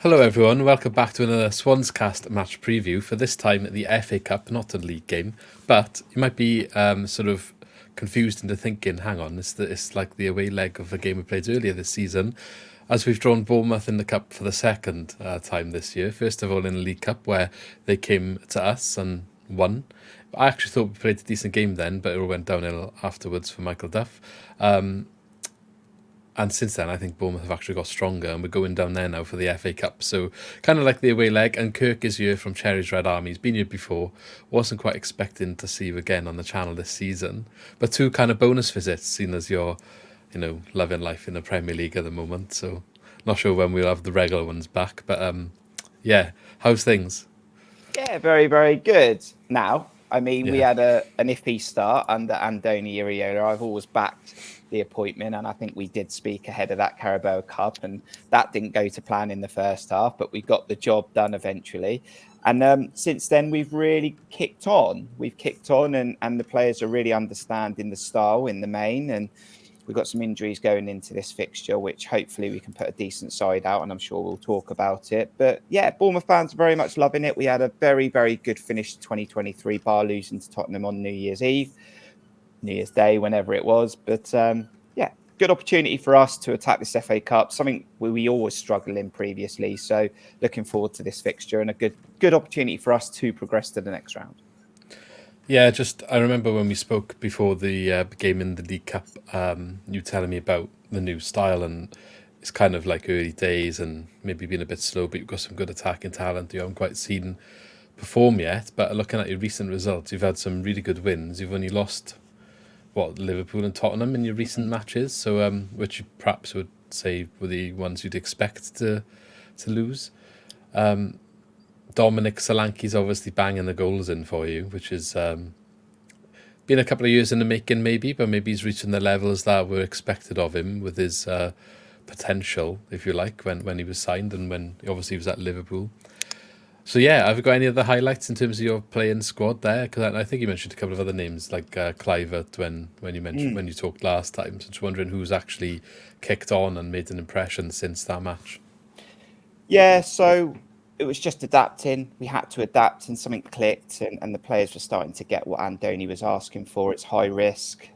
Hello everyone, welcome back to another SwansCast match preview, for this time the FA Cup, not a league game. But you might be sort of confused into thinking, hang on, it's like the away leg of a game we played earlier this season, as we've drawn Bournemouth in the Cup for the second time this year. First of all in the League Cup, where they came to us and won. I actually thought we played a decent game then, but it all went downhill afterwards for Michael Duff. And since then, I think Bournemouth have actually got stronger, and we're going down there now for the FA Cup. So kind of like the away leg, and Kirk is here from Cherries Red Army. He's been here before. Wasn't quite expecting to see you again on the channel this season. But two kind of bonus visits, seeing as you're, loving life in the Premier League at the moment. So not sure when we'll have the regular ones back. But yeah, how's things? Yeah, very, very good. Now, we Yeah. had an iffy start under Andoni Iraola. I've always backed the appointment, and I think we did speak ahead of that Carabao Cup, and that didn't go to plan in the first half, but we got the job done eventually. And since then, we've really kicked on. And the players are really understanding the style in the main, and we've got some injuries going into this fixture, which hopefully we can put a decent side out, and I'm sure we'll talk about it. But yeah, Bournemouth fans are very much loving it. We had a very, very good finish to 2023, bar losing to Tottenham on New Year's Day, whenever it was. But yeah, good opportunity for us to attack this FA Cup, something we always struggled in previously. So looking forward to this fixture, and a good opportunity for us to progress to the next round. Yeah, I remember when we spoke before the game in the League Cup, you telling me about the new style, and it's kind of like early days and maybe been a bit slow, but you've got some good attacking talent you haven't quite seen perform yet. But looking at your recent results, you've had some really good wins. You've only lost, Liverpool and Tottenham in your recent matches, so which you perhaps would say were the ones you'd expect to lose. Dominic Solanke's obviously banging the goals in for you, which has been a couple of years in the making maybe, but maybe he's reaching the levels that were expected of him with his potential, if you like, when he was signed and when obviously he was at Liverpool. So yeah, have you got any other highlights in terms of your playing squad there? Because I think you mentioned a couple of other names like Clivert when you talked last time. So just wondering who's actually kicked on and made an impression since that match. Yeah, so it was just adapting. We had to adapt, and something clicked, and the players were starting to get what Andoni was asking for. It's high risk.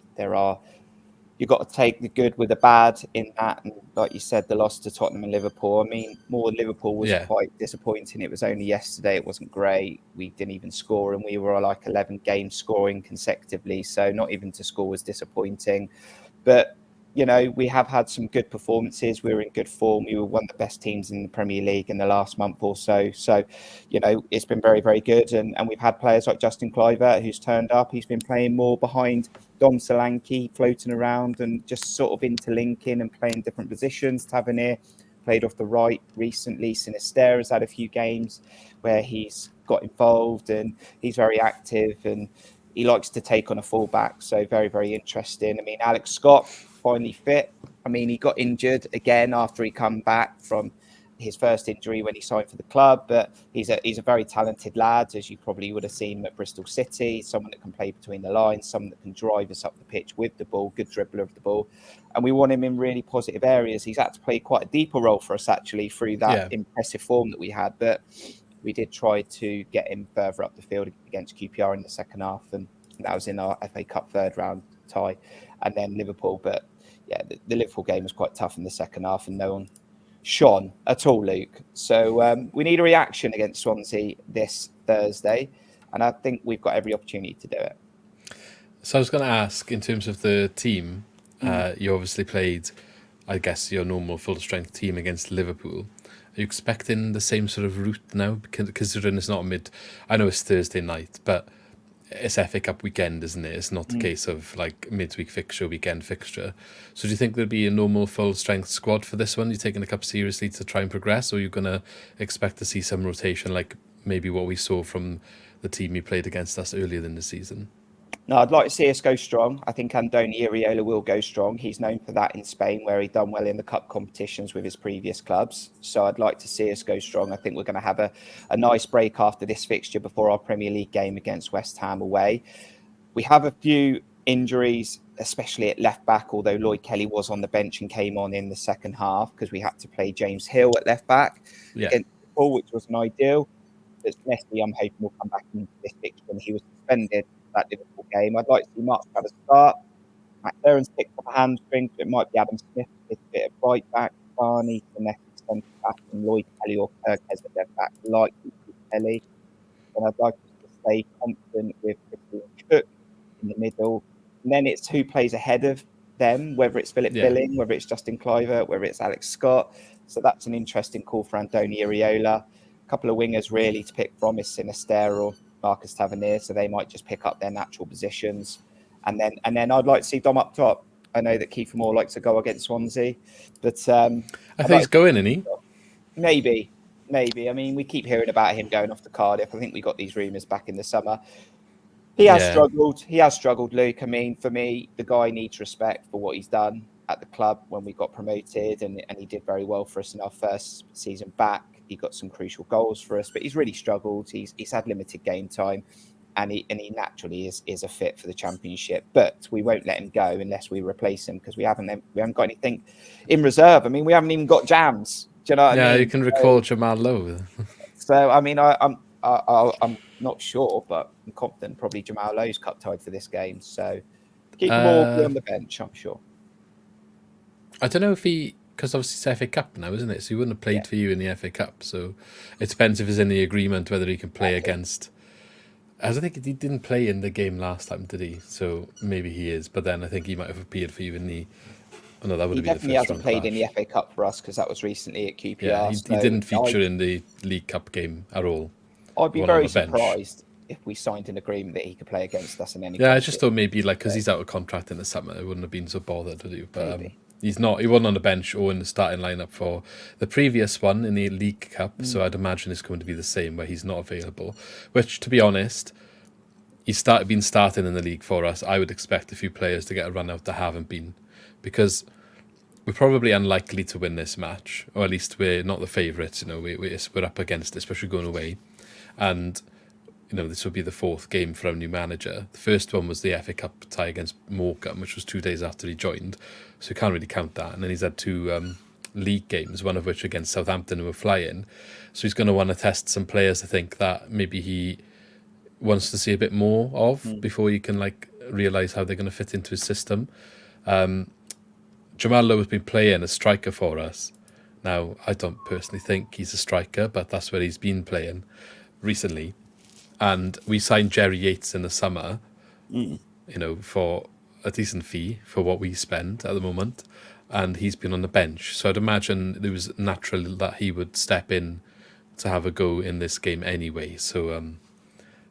You've got to take the good with the bad in that. And like you said, the loss to Tottenham and Liverpool. I mean, more Liverpool was quite disappointing. It was only yesterday. It wasn't great. We didn't even score, and we were like 11 games scoring consecutively. So not even to score was disappointing. But we have had some good performances. We were in good form. We were one of the best teams in the Premier League in the last month or so. So, it's been very, very good. And we've had players like Justin Kluivert, who's turned up. He's been playing more behind Dom Solanke, floating around and just sort of interlinking and playing different positions. Tavernier played off the right recently. Sinisterra has had a few games where he's got involved, and he's very active, and he likes to take on a fullback. So very, very interesting. I mean, Alex Scott finally fit. I mean, he got injured again after he come back from his first injury when he signed for the club, but he's a very talented lad, as you probably would have seen him at Bristol City. Someone that can play between the lines, someone that can drive us up the pitch with the ball, good dribbler of the ball, and we want him in really positive areas. He's had to play quite a deeper role for us actually through that impressive form that we had, but we did try to get him further up the field against QPR in the second half, and that was in our FA Cup third round tie, and then Liverpool. But yeah, the Liverpool game was quite tough in the second half, and no one shone at all, Luke. So we need a reaction against Swansea this Thursday, and I think we've got every opportunity to do it. So I was going to ask, in terms of the team, you obviously played, I guess, your normal full-strength team against Liverpool. Are you expecting the same sort of route now, considering it's not I know it's Thursday night, but it's FA Cup weekend, isn't it? It's not the case of like midweek fixture, weekend fixture. So do you think there'll be a normal full-strength squad for this one? You're taking the Cup seriously to try and progress, or are you going to expect to see some rotation like maybe what we saw from the team you played against us earlier in the season? No, I'd like to see us go strong. I think Andoni Iraola will go strong. He's known for that in Spain, where he done well in the cup competitions with his previous clubs. So I'd like to see us go strong. I think we're going to have a nice break after this fixture before our Premier League game against West Ham away. We have a few injuries, especially at left back, although Lloyd Kelly was on the bench and came on in the second half because we had to play James Hill at left back against Liverpool, which wasn't ideal. But Messi, I'm hoping, will come back into this fixture when he was suspended for that Liverpool game. I'd like to see Mark have a start. McLaren's picked up a hamstring, so it might be Adam Smith with a bit of right back, Barney, Finesse, centre back, and Lloyd Kelly or Kirk as a left back, like Kelly. And I'd like us to stay confident with Christian Cook in the middle. And then it's who plays ahead of them, whether it's Philip Billing, whether it's Justin Kluivert, whether it's Alex Scott. So that's an interesting call for Andoni Iraola. A couple of wingers really to pick from is Sinisterra or Marcus Tavernier, so they might just pick up their natural positions. And then I'd like to see Dom up top. I know that Kiefer Moore likes to go against Swansea, but I think he's going, isn't he? Maybe. I mean, we keep hearing about him going off to Cardiff. I think we got these rumours back in the summer. He has struggled, Luke. I mean, for me, the guy needs respect for what he's done at the club when we got promoted, and he did very well for us in our first season back. He got some crucial goals for us, but he's really struggled. He's had limited game time, and he naturally is a fit for the Championship. But we won't let him go unless we replace him because we haven't got anything in reserve. I mean, we haven't even got Jams. Do you know what I mean? Yeah, you can recall Jamal Lowe. So I mean, I'm not sure, but I'm confident probably Jamal Lowe's cup tied for this game. So keep them all on the bench, I'm sure. I don't know if because obviously it's FA Cup now, isn't it? So he wouldn't have played for you in the FA Cup. So it depends if he's in the agreement whether he can play against. I don't think he didn't play in the game last time, did he? So maybe he is. But then I think he might have appeared for you in the. Oh no, that would have been the first round. He definitely hasn't played in the FA Cup for us because that was recently at QPR. Yeah, he didn't feature in the League Cup game at all. I'd be very surprised if we signed an agreement that he could play against us in any. Yeah, I just thought maybe because he's out of contract in the summer, I wouldn't have been so bothered to do. But he's not. He wasn't on the bench or in the starting lineup for the previous one in the League Cup. So I'd imagine it's going to be the same where he's not available. Which, to be honest, he's been starting in the league for us. I would expect a few players to get a run out that haven't been, because we're probably unlikely to win this match, or at least we're not the favourites. You know, we're up against it, especially going away, and you know this will be the fourth game for our new manager. The first one was the FA Cup tie against Morecambe, which was 2 days after he joined, so you can't really count that. And then he's had 2 league games, one of which against Southampton, who were flying. So he's going to want to test some players, I think, that maybe he wants to see a bit more of before he can realise how they're going to fit into his system. Jamal Lowe has been playing as striker for us. Now, I don't personally think he's a striker, but that's where he's been playing recently. And we signed Jerry Yates in the summer, you know, for a decent fee for what we spend at the moment. And he's been on the bench. So I'd imagine it was natural that he would step in to have a go in this game anyway. So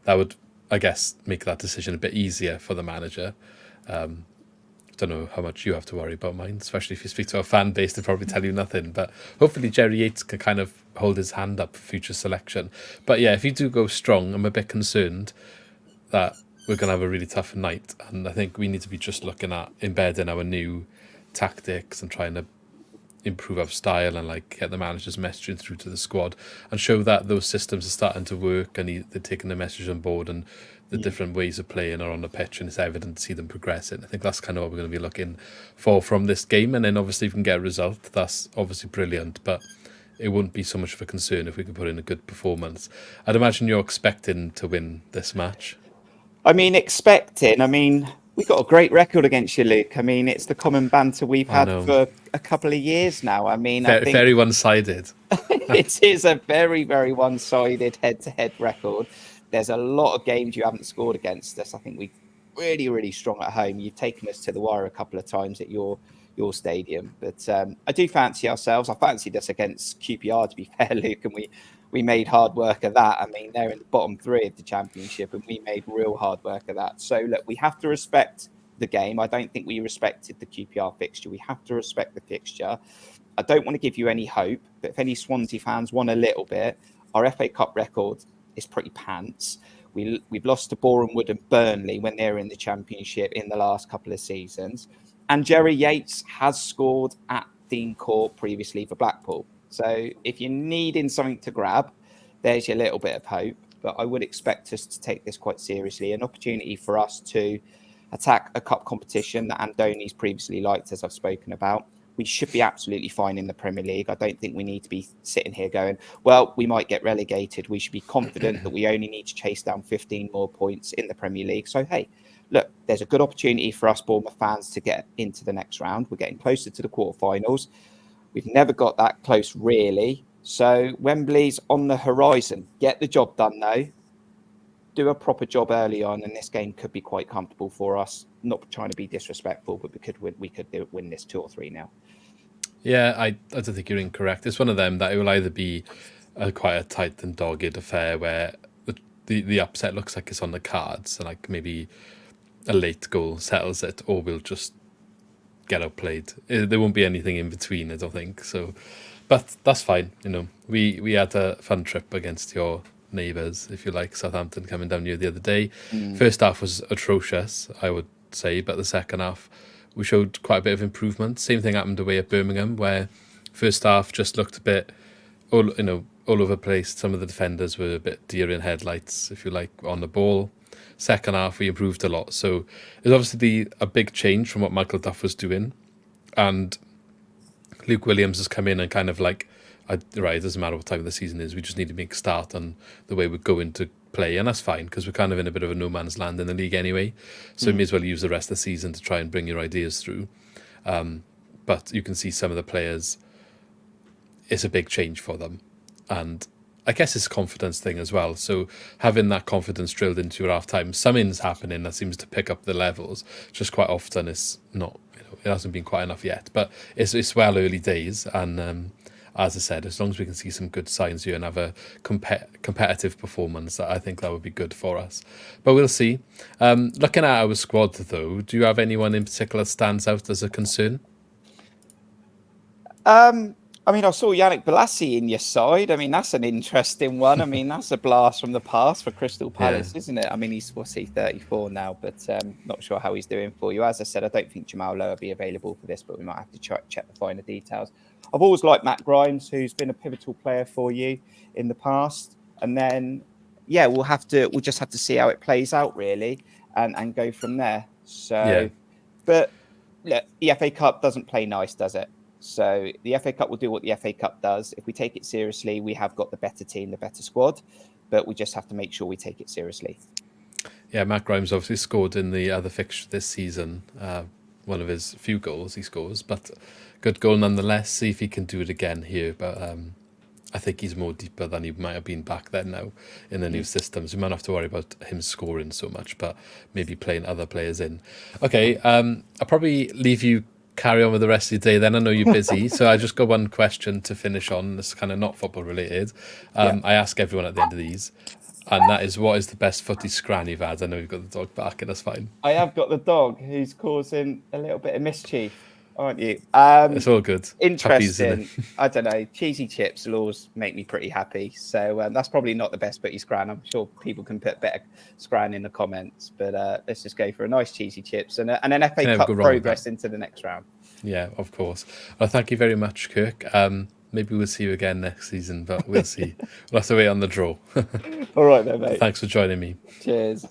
that would, I guess, make that decision a bit easier for the manager. Don't know how much you have to worry about mine, especially if you speak to a fan base, they'll probably tell you nothing. But hopefully Jerry Yates can kind of hold his hand up for future selection. But yeah, if you do go strong, I'm a bit concerned that we're going to have a really tough night. And I think we need to be just looking at embedding our new tactics and trying to improve our style and get the manager's messaging through to the squad and show that those systems are starting to work and they're taking the message on board and the different ways of playing are on the pitch, and it's evident to see them progressing. I think that's kind of what we're going to be looking for from this game. And then obviously if we can get a result, that's obviously brilliant, but it wouldn't be so much of a concern if we could put in a good performance. I'd imagine you're expecting to win this match. I mean, we got a great record against you, Luke. I mean, it's the common banter we've had for a couple of years now. I mean, I think very one-sided. It is a very, very one-sided head-to-head record. There's a lot of games you haven't scored against us. I think we're really, really strong at home. You've taken us to the wire a couple of times at your stadium. But I do fancy ourselves. I fancied us against QPR, to be fair, Luke, and we made hard work of that. I mean, they're in the bottom 3 of the Championship, and we made real hard work of that. So, look, we have to respect the game. I don't think we respected the QPR fixture. We have to respect the fixture. I don't want to give you any hope, but if any Swansea fans want a little bit, our FA Cup record is pretty pants. We've lost to Bournemouth and Burnley when they're in the Championship in the last couple of seasons. And Jerry Yates has scored at Dean Court previously for Blackpool. So if you're needing something to grab, there's your little bit of hope. But I would expect us to take this quite seriously. An opportunity for us to attack a cup competition that Andoni's previously liked, as I've spoken about, we should be absolutely fine in the Premier League. I don't think we need to be sitting here going, well, we might get relegated. We should be confident that we only need to chase down 15 more points in the Premier League. So, hey, look, there's a good opportunity for us Bournemouth fans to get into the next round. We're getting closer to the quarterfinals. We've never got that close, really. So Wembley's on the horizon. Get the job done, though. Do a proper job early on, and this game could be quite comfortable for us. Not trying to be disrespectful, but we could win this 2 or 3 now. Yeah, I don't think you're incorrect. It's one of them that it will either be quite a tight and dogged affair where the upset looks like it's on the cards, and like maybe a late goal settles it, or we'll just get outplayed. There won't be anything in between, I don't think. So, but that's fine. We had a fun trip against your neighbours, if you like, Southampton, coming down here the other day. First half was atrocious, I would say, but the second half we showed quite a bit of improvement. Same thing happened away at Birmingham, where first half just looked a bit all over the place. Some of the defenders were a bit deer in headlights, if you like, on the ball. Second half we improved a lot, so it's obviously a big change from what Michael Duff was doing, and Luke Williams has come in and kind of like, right, it doesn't matter what time of the season is, we just need to make a start on the way we're going to play, and that's fine because we're kind of in a bit of a no man's land in the league anyway, so you may as well use the rest of the season to try and bring your ideas through. But you can see some of the players, it's a big change for them, and I guess it's a confidence thing as well. So having that confidence drilled into your half time, something's happening that seems to pick up the levels. Just quite often it's not, it hasn't been quite enough yet, but it's well early days, and as I said, as long as we can see some good signs here and have a competitive performance, I think that would be good for us. But we'll see. Looking at our squad, though, do you have anyone in particular stands out as a concern? I mean, I saw Yannick Bolasie in your side. I mean, that's an interesting one. I mean, that's a blast from the past for Crystal Palace, isn't it? I mean, he's 34 now, but not sure how he's doing for you. As I said, I don't think Jamal Lowe will be available for this, but we might have to check the finer details. I've always liked Matt Grimes, who's been a pivotal player for you in the past. And then, yeah, we'll just have to see how it plays out, really, and go from there. So, but look, the FA Cup doesn't play nice, does it? So the FA Cup will do what the FA Cup does. If we take it seriously, we have got the better team, the better squad, but we just have to make sure we take it seriously. Yeah, Matt Grimes obviously scored in the other fixture this season. One of his few goals he scores, but good goal nonetheless. See if he can do it again here. But I think he's more deeper than he might have been back then now in the new systems. We might not have to worry about him scoring so much, but maybe playing other players in. Okay, I'll probably leave you carry on with the rest of your day then. I know you're busy, so I just got one question to finish on. It's kind of not football related. I ask everyone at the end of these, and that is, what is the best footy scran you've had? I know you've got the dog back, and that's fine. I have got the dog who's causing a little bit of mischief, aren't you? It's all good. Interesting. I don't know. Cheesy chips will always make me pretty happy. So that's probably not the best footy scran. I'm sure people can put better scran in the comments, but let's just go for a nice cheesy chips and an FA Cup progress into the next round. Yeah, of course. Well, thank you very much, Kirk. Maybe we'll see you again next season, but we'll see. We'll have to wait on the draw. All right then, mate. Thanks for joining me. Cheers.